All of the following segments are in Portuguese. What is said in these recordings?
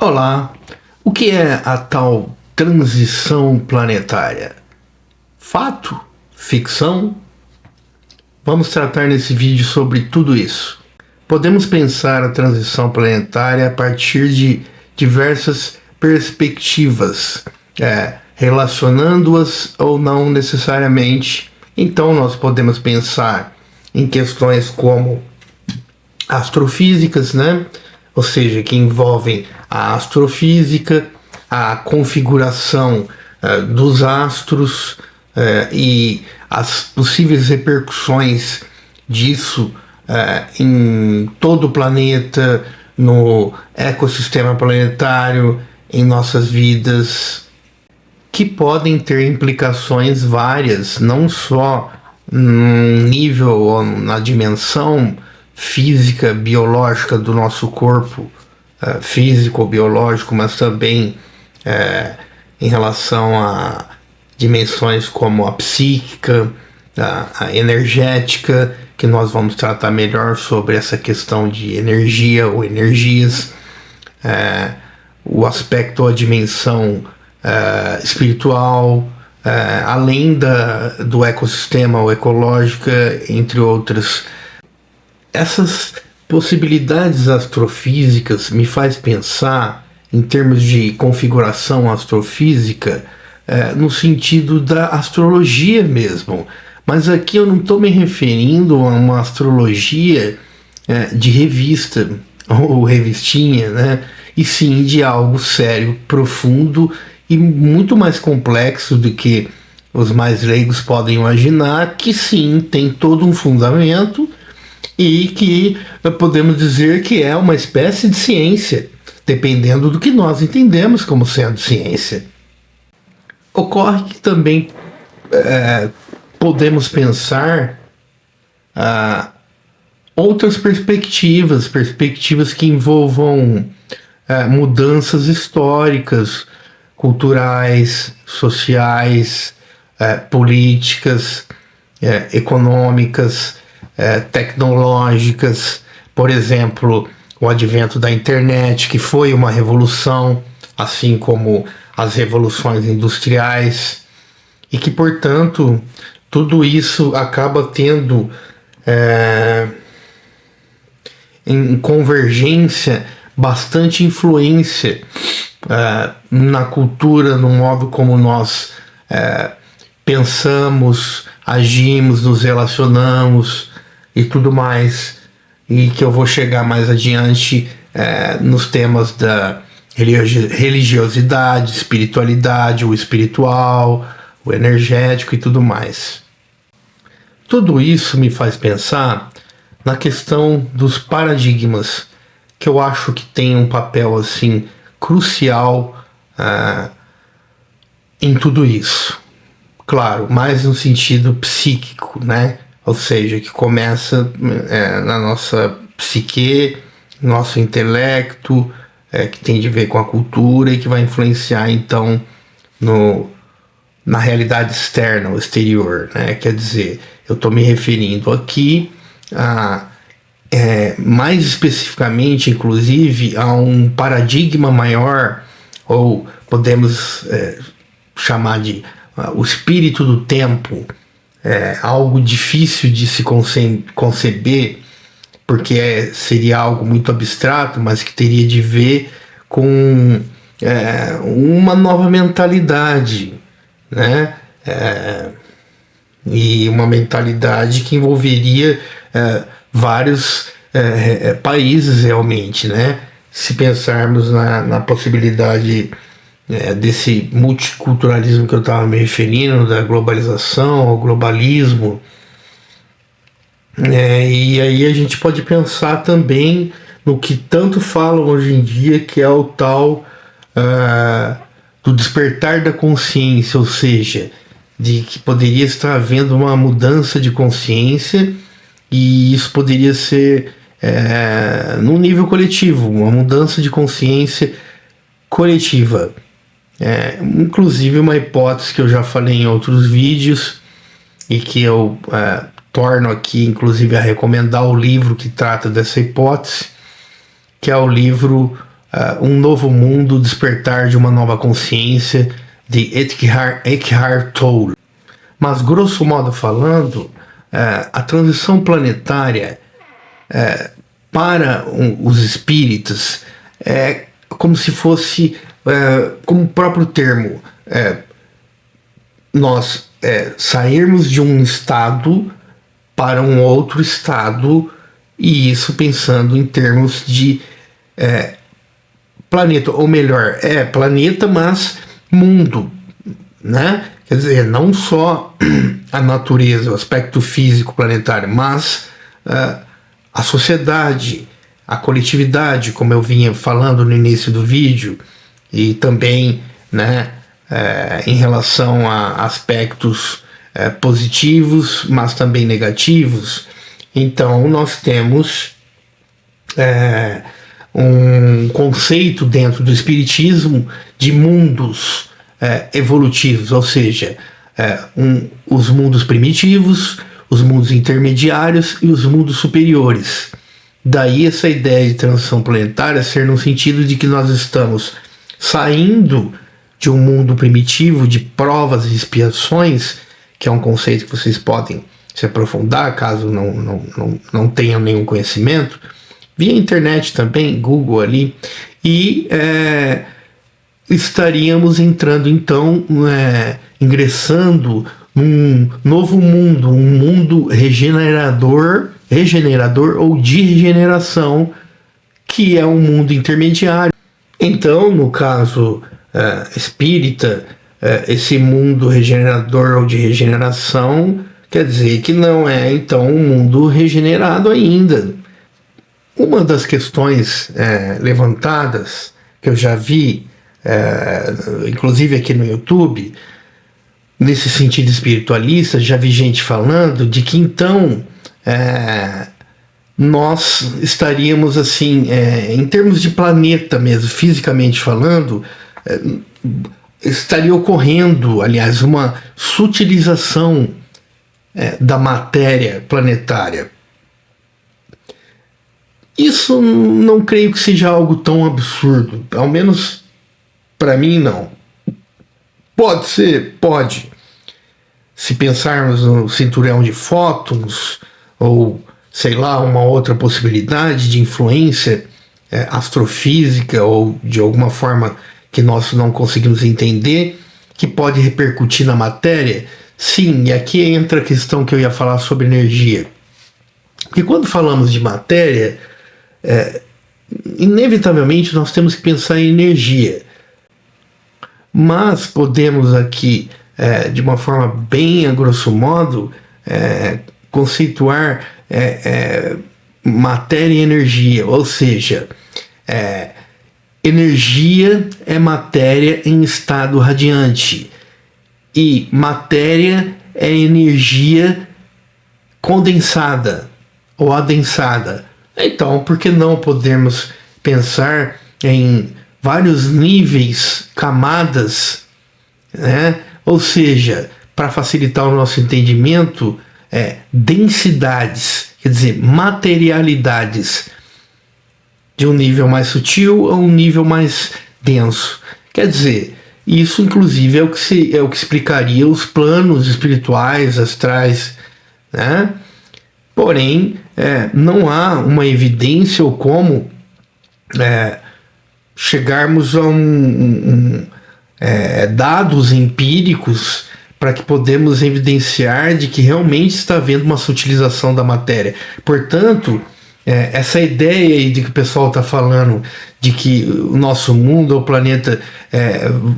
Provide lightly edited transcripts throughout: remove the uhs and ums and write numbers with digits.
Olá, o que é a tal transição planetária? Fato? Ficção? Vamos tratar nesse vídeo sobre tudo isso. Podemos pensar a transição planetária a partir de diversas perspectivas, relacionando-as ou não necessariamente. Então nós podemos pensar em questões como astrofísicas, né? Ou seja, que envolvem a astrofísica, a configuração dos astros e as possíveis repercussões disso em todo o planeta, no ecossistema planetário, em nossas vidas, que podem ter implicações várias, não só no nível ou na dimensão física, biológica do nosso corpo, físico ou biológico, mas também em relação a dimensões como a psíquica, a energética, que nós vamos tratar melhor sobre essa questão de energia ou energias, o aspecto ou a dimensão espiritual, além do ecossistema ou ecológica, entre outras. Essas possibilidades astrofísicas me faz pensar em termos de configuração astrofísica no sentido da astrologia mesmo. Mas aqui eu não estou me referindo a uma astrologia de revista ou revistinha, né? E sim de algo sério, profundo e muito mais complexo do que os mais leigos podem imaginar, que sim, tem todo um fundamento e que podemos dizer que é uma espécie de ciência, dependendo do que nós entendemos como sendo ciência. Ocorre que também podemos pensar outras perspectivas que envolvam mudanças históricas, culturais, sociais, políticas, econômicas, tecnológicas. Por exemplo, o advento da internet, que foi uma revolução, assim como as revoluções industriais, e que, portanto, tudo isso acaba tendo em convergência bastante influência na cultura, no modo como nós pensamos, agimos, nos relacionamos e tudo mais, e que eu vou chegar mais adiante nos temas da religiosidade, espiritualidade, o espiritual, o energético e tudo mais. Tudo isso me faz pensar na questão dos paradigmas, que eu acho que tem um papel assim crucial em tudo isso. Claro, mais no sentido psíquico, né? Ou seja, que começa na nossa psique, nosso intelecto, que tem de ver com a cultura e que vai influenciar então na realidade externa, o exterior, né? Quer dizer, eu estou me referindo aqui mais especificamente, inclusive, a um paradigma maior, ou podemos chamar de o espírito do tempo, algo difícil de se conceber, porque seria algo muito abstrato, mas que teria de ver com uma nova mentalidade, né? E uma mentalidade que envolveria vários países realmente, né? Se pensarmos na possibilidade desse multiculturalismo que eu estava me referindo, da globalização, ao globalismo. E aí a gente pode pensar também no que tanto falam hoje em dia, que é o tal do despertar da consciência, ou seja, de que poderia estar havendo uma mudança de consciência, e isso poderia ser num nível coletivo, uma mudança de consciência coletiva. Inclusive uma hipótese que eu já falei em outros vídeos e que eu torno aqui inclusive a recomendar o livro que trata dessa hipótese, que é o livro Um Novo Mundo, Despertar de uma Nova Consciência, de Eckhart Tolle. Mas, grosso modo falando, a transição planetária para os espíritas é como se fosse, como o próprio termo, nós sairmos de um estado para um outro estado, e isso pensando em termos de planeta, ou melhor, planeta, mas mundo, né? Quer dizer, não só a natureza, o aspecto físico planetário, mas a sociedade, a coletividade, como eu vinha falando no início do vídeo, e também, né, em relação a aspectos positivos, mas também negativos. Então nós temos um conceito dentro do espiritismo de mundos evolutivos, ou seja, os mundos primitivos, os mundos intermediários e os mundos superiores. Daí essa ideia de transição planetária ser no sentido de que nós estamos saindo de um mundo primitivo de provas e expiações, que é um conceito que vocês podem se aprofundar caso não tenham nenhum conhecimento, via internet também, Google ali, e estaríamos entrando então, ingressando num novo mundo, um mundo regenerador ou de regeneração, que é um mundo intermediário. Então, no caso espírita, esse mundo regenerador ou de regeneração quer dizer que não é então um mundo regenerado ainda. Uma das questões levantadas que eu já vi, inclusive aqui no YouTube, nesse sentido espiritualista, já vi gente falando de que então nós estaríamos assim, em termos de planeta mesmo, fisicamente falando, estaria ocorrendo, aliás, uma sutilização da matéria planetária. Isso não creio que seja algo tão absurdo, ao menos para mim não. Pode ser, pode. Se pensarmos no cinturão de fótons, ou sei lá, uma outra possibilidade de influência astrofísica, ou de alguma forma que nós não conseguimos entender, que pode repercutir na matéria, sim, e aqui entra a questão que eu ia falar sobre energia. Porque quando falamos de matéria, inevitavelmente nós temos que pensar em energia. Mas podemos aqui, de uma forma bem a grosso modo, conceituar matéria e energia, ou seja, energia é matéria em estado radiante e matéria é energia condensada ou adensada. Então, por que não podemos pensar em vários níveis, camadas, né? Ou seja, para facilitar o nosso entendimento, densidades, quer dizer, materialidades de um nível mais sutil a um nível mais denso. Quer dizer, isso inclusive é o que explicaria os planos espirituais, astrais, né? Porém, não há uma evidência ou como chegarmos a dados empíricos para que podemos evidenciar de que realmente está havendo uma sutilização da matéria. Portanto, essa ideia aí de que o pessoal está falando de que o nosso mundo, o planeta,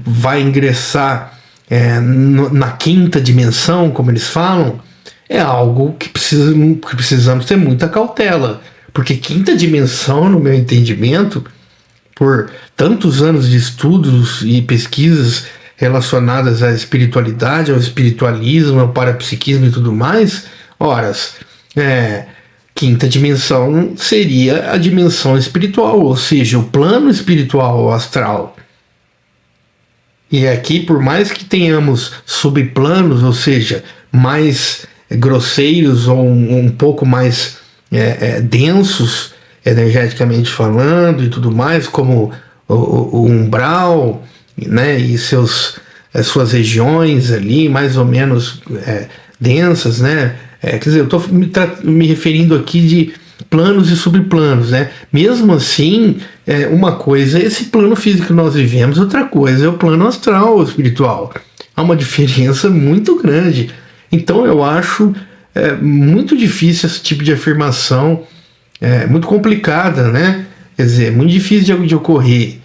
vai ingressar na quinta dimensão, como eles falam, é algo que precisamos ter muita cautela, porque quinta dimensão, no meu entendimento, por tantos anos de estudos e pesquisas relacionadas à espiritualidade, ao espiritualismo, ao parapsiquismo e tudo mais, quinta dimensão seria a dimensão espiritual, ou seja, o plano espiritual ou astral. E aqui, por mais que tenhamos subplanos, ou seja, mais grosseiros ou um pouco mais densos, energeticamente falando e tudo mais, como o umbral, né, e suas regiões ali, mais ou menos densas, né? Quer dizer, eu estou me referindo aqui de planos e subplanos, né? Mesmo assim, uma coisa é esse plano físico que nós vivemos, outra coisa é o plano astral, espiritual. Há uma diferença muito grande. Então eu acho muito difícil esse tipo de afirmação, muito complicada, né? Quer dizer, muito difícil de ocorrer.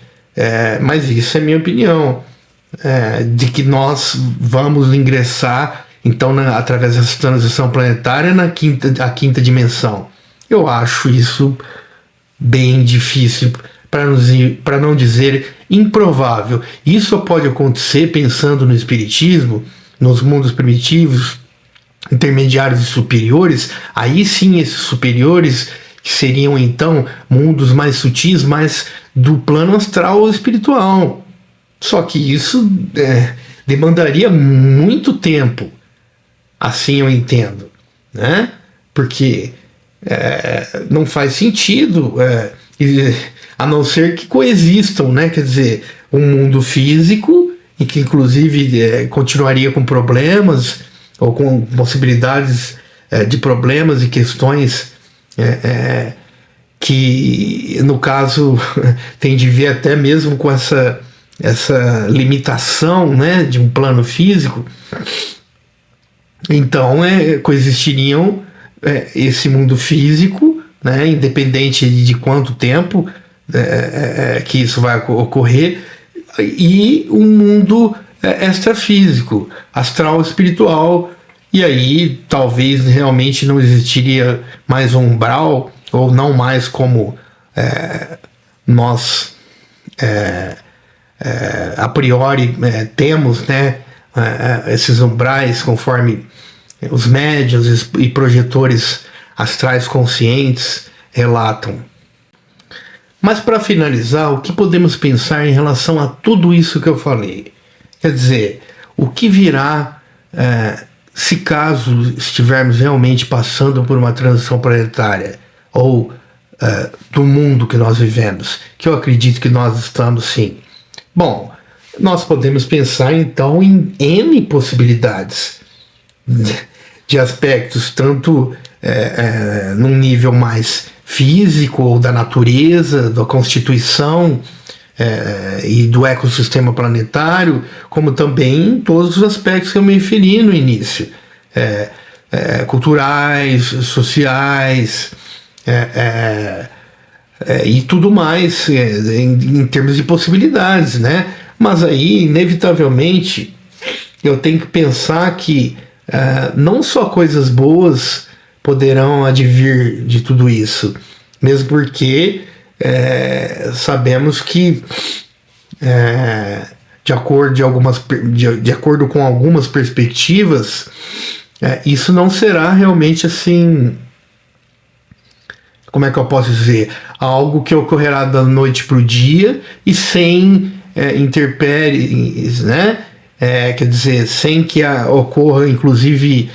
Mas isso é minha opinião, de que nós vamos ingressar, então, através dessa transição planetária, na quinta dimensão. Eu acho isso bem difícil, para não dizer improvável. Isso só pode acontecer pensando no espiritismo, nos mundos primitivos, intermediários e superiores. Aí sim, esses superiores, que seriam então mundos mais sutis, mais do plano astral ou espiritual. Só que isso demandaria muito tempo, assim eu entendo, né? Porque não faz sentido, a não ser que coexistam, né? Quer dizer, um mundo físico, e que inclusive continuaria com problemas, ou com possibilidades de problemas e questões que, no caso, tem de ver até mesmo com essa limitação, né, de um plano físico. Então, coexistiriam esse mundo físico, né, independente de quanto tempo que isso vai ocorrer, e um mundo extrafísico, astral, espiritual. E aí talvez realmente não existiria mais um umbral, ou não mais como nós a priori temos, né, esses umbrais, conforme os médiuns e projetores astrais conscientes relatam. Mas para finalizar, o que podemos pensar em relação a tudo isso que eu falei? Quer dizer, o que virá se caso estivermos realmente passando por uma transição planetária, ou do mundo que nós vivemos, que eu acredito que nós estamos sim. Bom, nós podemos pensar então em N possibilidades de aspectos, tanto num nível mais físico, ou da natureza, da constituição e do ecossistema planetário, como também em todos os aspectos que eu me referi no início, culturais, sociais, e tudo mais, em termos de possibilidades, né? Mas aí, inevitavelmente, eu tenho que pensar que não só coisas boas poderão advir de tudo isso, mesmo porque sabemos que, de acordo com algumas perspectivas, isso não será realmente assim, como é que eu posso dizer, algo que ocorrerá da noite para o dia e sem intempéries, né? Quer dizer, sem que ocorra inclusive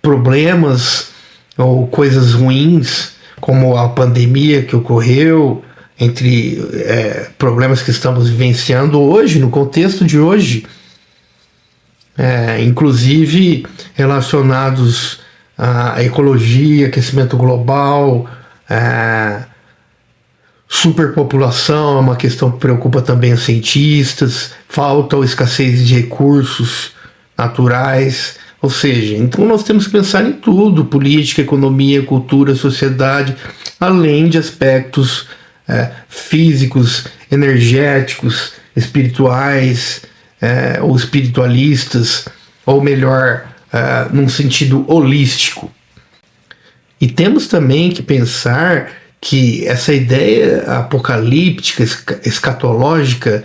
problemas ou coisas ruins, como a pandemia que ocorreu, entre problemas que estamos vivenciando hoje, no contexto de hoje, inclusive relacionados à ecologia, aquecimento global, superpopulação é uma questão que preocupa também os cientistas, falta ou escassez de recursos naturais. Ou seja, então nós temos que pensar em tudo: política, economia, cultura, sociedade, além de aspectos físicos, energéticos, espirituais, ou espiritualistas, ou melhor, num sentido holístico. E temos também que pensar que essa ideia apocalíptica, escatológica,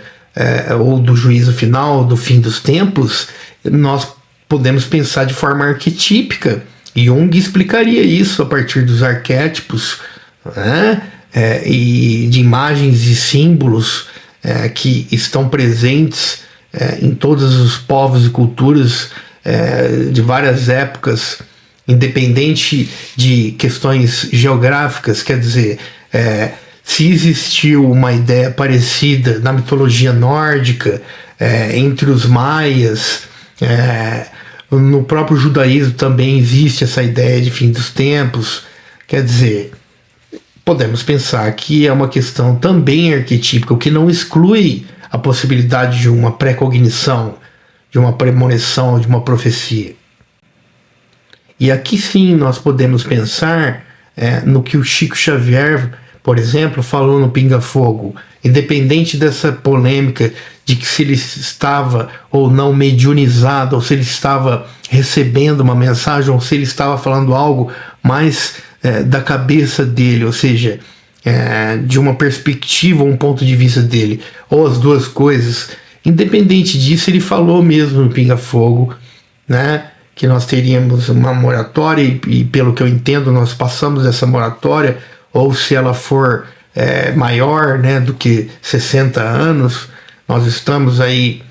ou do juízo final, do fim dos tempos, nós podemos pensar de forma arquetípica. Jung explicaria isso a partir dos arquétipos, né? E de imagens e símbolos que estão presentes em todos os povos e culturas de várias épocas, independente de questões geográficas. Quer dizer, se existiu uma ideia parecida na mitologia nórdica, entre os maias, no próprio judaísmo também existe essa ideia de fim dos tempos. Quer dizer, podemos pensar que é uma questão também arquetípica, o que não exclui a possibilidade de uma pré-cognição, de uma premonição, de uma profecia. E aqui sim nós podemos pensar no que o Chico Xavier, por exemplo, falou no Pinga Fogo, independente dessa polêmica de que se ele estava ou não mediunizado, ou se ele estava recebendo uma mensagem, ou se ele estava falando algo mais da cabeça dele, ou seja, de uma perspectiva, um ponto de vista dele, ou as duas coisas. Independente disso, ele falou mesmo no Pinga Fogo, né, que nós teríamos uma moratória, e pelo que eu entendo, nós passamos essa moratória, ou se ela for maior, né, do que 60 anos, nós estamos aí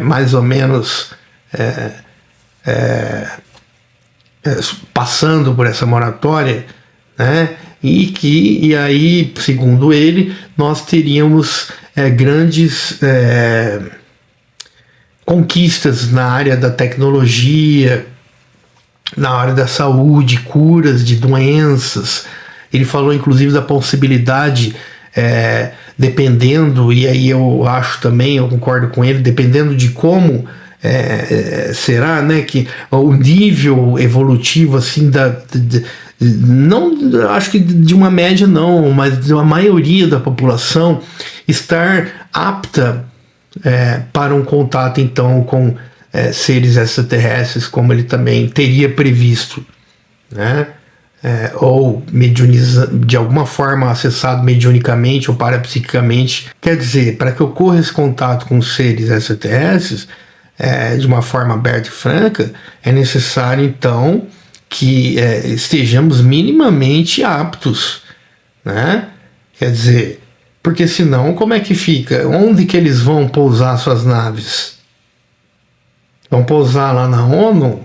mais ou menos passando por essa moratória, né, e aí, segundo ele, nós teríamos grandes conquistas na área da tecnologia, na área da saúde, curas de doenças. Ele falou inclusive da possibilidade, dependendo, e aí eu acho também, eu concordo com ele, dependendo de como será, né, que o nível evolutivo assim não acho que de uma média não, mas de uma maioria da população estar apta para um contato então com seres extraterrestres, como ele também teria previsto, né? Ou de alguma forma acessado mediunicamente ou parapsiquicamente. Quer dizer, para que ocorra esse contato com seres extraterrestres de uma forma aberta e franca, é necessário então que estejamos minimamente aptos, né? Quer dizer, porque senão como é que fica? Onde que eles vão pousar suas naves? Vão pousar lá na ONU?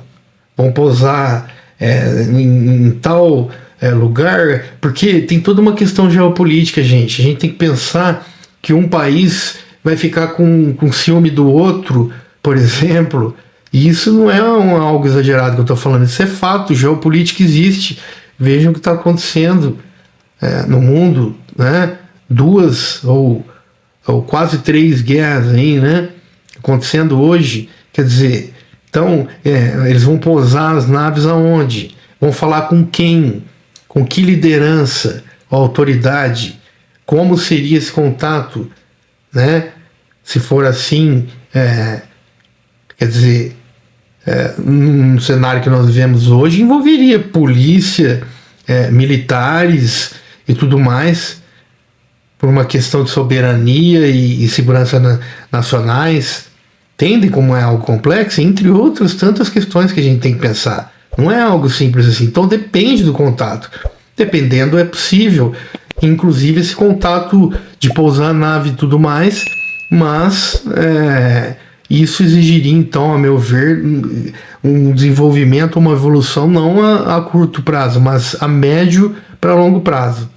Vão pousar em tal lugar? Porque tem toda uma questão geopolítica, gente. A gente tem que pensar que um país vai ficar com ciúme do outro, por exemplo. E isso não é algo exagerado que eu estou falando, isso é fato, geopolítica existe. Vejam o que está acontecendo no mundo, né? 2 ou quase 3 guerras aí, né? Acontecendo hoje. Quer dizer, então eles vão pousar as naves aonde? Vão falar com quem? Com que liderança ou autoridade? Como seria esse contato, né? Se for assim, quer dizer, num cenário que nós vivemos hoje, envolveria polícia, militares e tudo mais, por uma questão de soberania e segurança nacionais. Entendem como é algo complexo? Entre outras tantas questões que a gente tem que pensar. Não é algo simples assim. Então depende do contato. Dependendo, é possível, inclusive, esse contato de pousar a nave e tudo mais, mas isso exigiria, então, a meu ver, um desenvolvimento, uma evolução não a curto prazo, mas a médio para longo prazo.